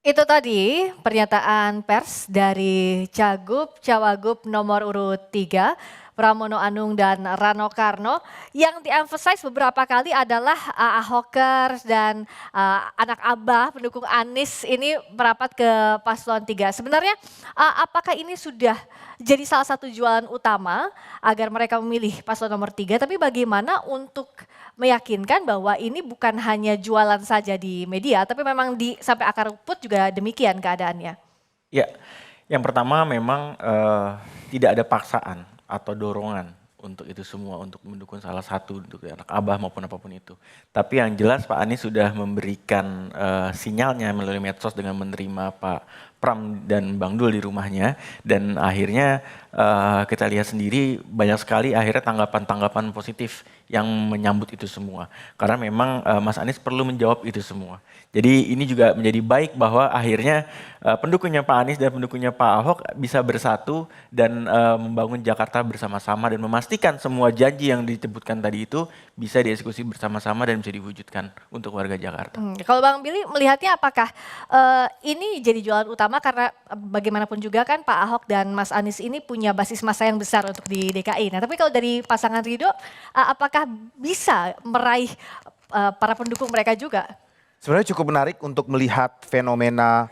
Itu tadi pernyataan pers dari Cawagup nomor urut 3, Pramono Anung dan Rano Karno, yang di-emphasize beberapa kali adalah Ahokers dan anak Abah pendukung Anies ini merapat ke paslon 3. Sebenarnya apakah ini sudah jadi salah satu jualan utama agar mereka memilih paslon nomor 3, tapi bagaimana untuk meyakinkan bahwa ini bukan hanya jualan saja di media, tapi memang sampai akar rumput juga demikian keadaannya? Ya, yang pertama memang tidak ada paksaan atau dorongan untuk itu semua, untuk mendukung salah satu, untuk anak Abah maupun apapun itu. Tapi yang jelas Pak Anies sudah memberikan sinyalnya melalui medsos dengan menerima Pak Pram dan Bang Dul di rumahnya, dan akhirnya kita lihat sendiri banyak sekali akhirnya tanggapan-tanggapan positif yang menyambut itu semua. Karena memang Mas Anies perlu menjawab itu semua. Jadi ini juga menjadi baik bahwa akhirnya pendukungnya Pak Anies dan pendukungnya Pak Ahok bisa bersatu dan membangun Jakarta bersama-sama dan memastikan semua janji yang disebutkan tadi itu bisa dieksekusi bersama-sama dan bisa diwujudkan untuk warga Jakarta. Kalau Bang Billy melihatnya apakah ini jadi jualan utama karena bagaimanapun juga kan Pak Ahok dan Mas Anies ini punya basis massa yang besar untuk di DKI. Nah tapi kalau dari pasangan Ridho, apakah bisa meraih para pendukung mereka juga? Sebenarnya cukup menarik untuk melihat fenomena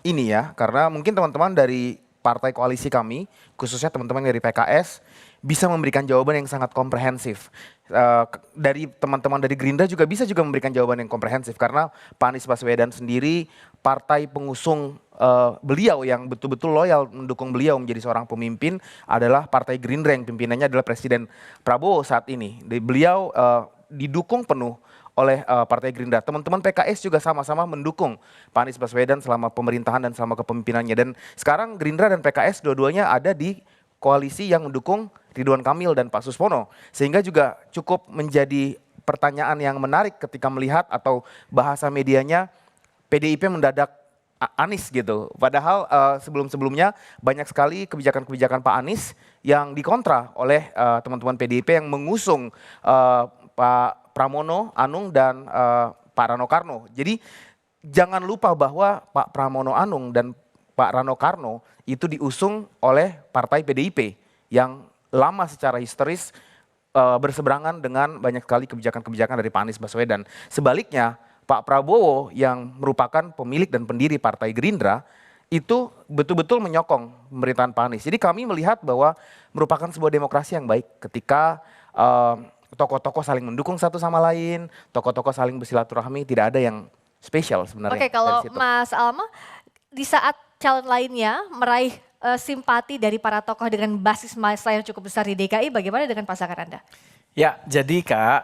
ini ya, karena mungkin teman-teman dari partai koalisi kami, khususnya teman-teman dari PKS, bisa memberikan jawaban yang sangat komprehensif. Dari teman-teman dari Gerindra juga bisa juga memberikan jawaban yang komprehensif, karena Pak Anies Baswedan sendiri partai pengusung beliau yang betul-betul loyal mendukung beliau menjadi seorang pemimpin adalah Partai Gerindra yang pimpinannya adalah Presiden Prabowo saat ini. Beliau didukung penuh oleh Partai Gerindra. Teman-teman PKS juga sama-sama mendukung Pak Anies Baswedan selama pemerintahan dan selama kepemimpinannya. Dan sekarang Gerindra dan PKS dua-duanya ada di koalisi yang mendukung Ridwan Kamil dan Pak Suswono. Sehingga juga cukup menjadi pertanyaan yang menarik ketika melihat atau bahasa medianya PDIP mendadak Anies gitu. Padahal sebelum-sebelumnya banyak sekali kebijakan-kebijakan Pak Anies yang dikontra oleh teman-teman PDIP yang mengusung Pak Pramono Anung dan Pak Rano Karno. Jadi jangan lupa bahwa Pak Pramono Anung dan Pak Rano Karno itu diusung oleh partai PDIP yang lama secara historis berseberangan dengan banyak sekali kebijakan-kebijakan dari Pak Anies Baswedan. Sebaliknya Pak Prabowo yang merupakan pemilik dan pendiri Partai Gerindra itu betul-betul menyokong pemerintahan Pak Anies. Jadi kami melihat bahwa merupakan sebuah demokrasi yang baik ketika tokoh-tokoh saling mendukung satu sama lain, tokoh-tokoh saling bersilaturahmi, tidak ada yang spesial sebenarnya. Oke, kalau Mas Alma, di saat calon lainnya meraih simpati dari para tokoh dengan basis massa yang cukup besar di DKI, bagaimana dengan pasangan Anda? Ya, jadi Kak,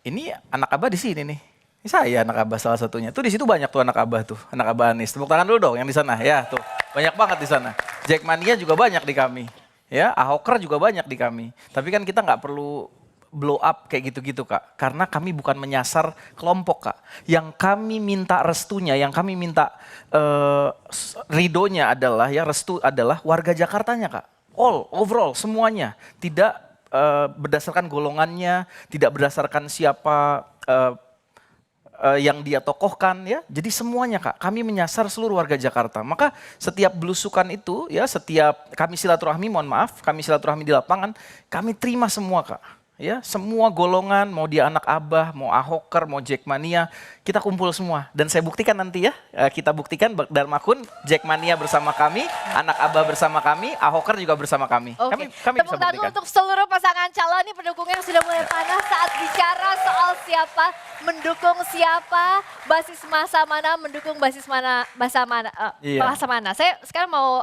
ini anak Abah di sini nih. Ini saya anak Abah salah satunya. Tuh di situ banyak tuh anak Abah tuh, anak Abah Anies. Tepuk tangan dulu dong yang di sana. Ya, tuh. Banyak banget di sana. Jackmania juga banyak di kami. Ya, Ahoker juga banyak di kami. Tapi kan kita nggak perlu blow up kayak gitu-gitu Kak. Karena kami bukan menyasar kelompok Kak. Yang kami minta restunya, yang kami minta ridonya adalah, ya restu adalah warga Jakartanya Kak. Overall semuanya. Tidak berdasarkan golongannya, tidak berdasarkan siapa yang dia tokohkan ya. Jadi semuanya Kak, kami menyasar seluruh warga Jakarta. Maka setiap belusukan itu ya, setiap kami silaturahmi, mohon maaf, kami silaturahmi di lapangan, kami terima semua Kak. Ya, semua golongan, mau dia anak Abah, mau Ahoker, mau Jackmania, kita kumpul semua. Dan saya buktikan nanti ya, kita buktikan Dharma Kun, Jackmania bersama kami, anak Abah bersama kami, Ahoker juga bersama kami. Oke. Kami bisa Tepuk tangan buktikan. untuk seluruh pasangan calon ini, pendukungnya yang sudah mulai panas saat bicara soal siapa mendukung siapa, basis massa mana, mendukung basis mana, masa mana. Saya sekarang mau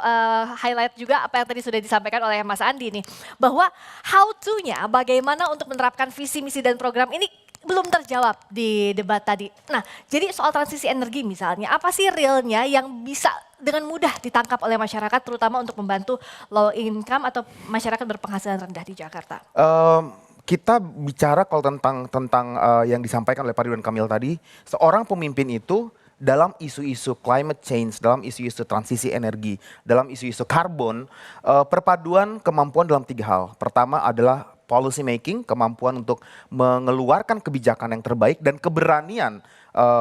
highlight juga apa yang tadi sudah disampaikan oleh Mas Andi nih, bahwa how to-nya bagaimana untuk menerapkan visi, misi dan program ini belum terjawab di debat tadi. Nah, jadi soal transisi energi misalnya, apa sih realnya yang bisa dengan mudah ditangkap oleh masyarakat, terutama untuk membantu low income atau masyarakat berpenghasilan rendah di Jakarta? Kita bicara kalau tentang yang disampaikan oleh Pak Ridwan Kamil tadi, seorang pemimpin itu dalam isu-isu climate change, dalam isu-isu transisi energi, dalam isu-isu karbon, perpaduan kemampuan dalam 3 hal. Pertama adalah policy making, kemampuan untuk mengeluarkan kebijakan yang terbaik dan keberanian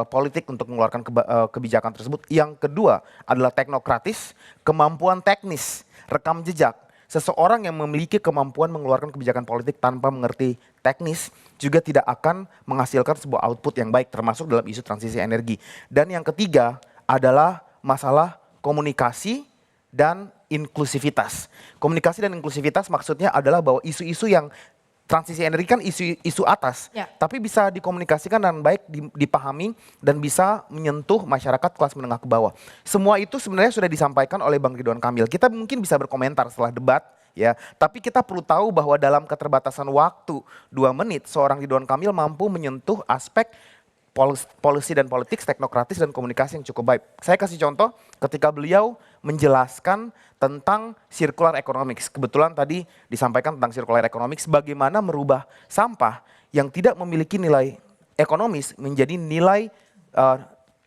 politik untuk mengeluarkan kebijakan tersebut. Yang kedua adalah teknokratis, kemampuan teknis, rekam jejak. Seseorang yang memiliki kemampuan mengeluarkan kebijakan politik tanpa mengerti teknis juga tidak akan menghasilkan sebuah output yang baik, termasuk dalam isu transisi energi. Dan yang ketiga adalah masalah komunikasi dan inklusivitas. Komunikasi dan inklusivitas maksudnya adalah bahwa isu-isu yang transisi energi kan isu atas, tapi bisa dikomunikasikan dengan baik, dipahami dan bisa menyentuh masyarakat kelas menengah ke bawah. Semua itu sebenarnya sudah disampaikan oleh Bang Ridwan Kamil. Kita mungkin bisa berkomentar setelah debat, ya, tapi kita perlu tahu bahwa dalam keterbatasan waktu 2 menit, seorang Ridwan Kamil mampu menyentuh aspek policy dan politik, teknokratis dan komunikasi yang cukup baik. Saya kasih contoh ketika beliau menjelaskan tentang circular economics. Kebetulan tadi disampaikan tentang circular economics, bagaimana merubah sampah yang tidak memiliki nilai ekonomis menjadi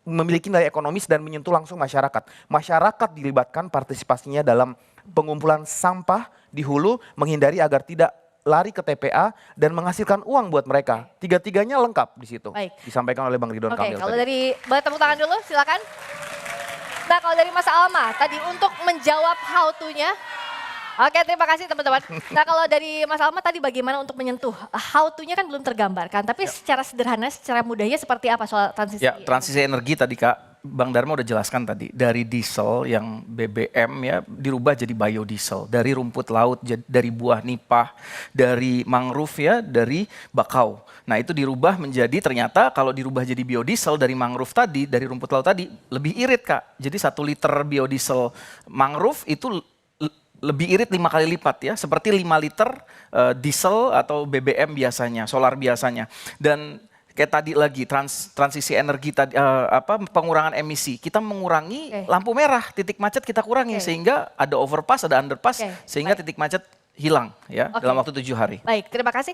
memiliki nilai ekonomis dan menyentuh langsung masyarakat. Masyarakat dilibatkan partisipasinya dalam pengumpulan sampah di hulu, menghindari agar tidak lari ke TPA dan menghasilkan uang buat mereka. Tiga-tiganya lengkap di situ. Baik. Disampaikan oleh Bang Ridwan Kamil Kalau tadi. dari, boleh tepuk tangan dulu silakan. Nah kalau dari Mas Alma, tadi untuk menjawab how to-nya. Oke, terima kasih teman-teman. Nah kalau dari Mas Alma tadi bagaimana untuk menyentuh, how to-nya kan belum tergambarkan. Tapi secara sederhana, secara mudahnya seperti apa soal transisi? Ya, transisi energi tadi Kak, Bang Dharma udah jelaskan tadi. Dari diesel yang BBM ya dirubah jadi biodiesel. Dari rumput laut, dari buah nipah, dari mangrove ya, dari bakau. Nah itu dirubah menjadi, ternyata kalau dirubah jadi biodiesel dari mangrove tadi, dari rumput laut tadi, lebih irit Kak. Jadi 1 liter biodiesel mangrove itu lebih irit 5 kali lipat ya, seperti 5 liter diesel atau BBM biasanya, solar biasanya. Dan kayak tadi lagi transisi energi tadi, pengurangan emisi, kita mengurangi lampu merah, titik macet kita kurangi sehingga ada overpass, ada underpass, sehingga titik macet hilang ya dalam waktu 7 hari. Baik, terima kasih.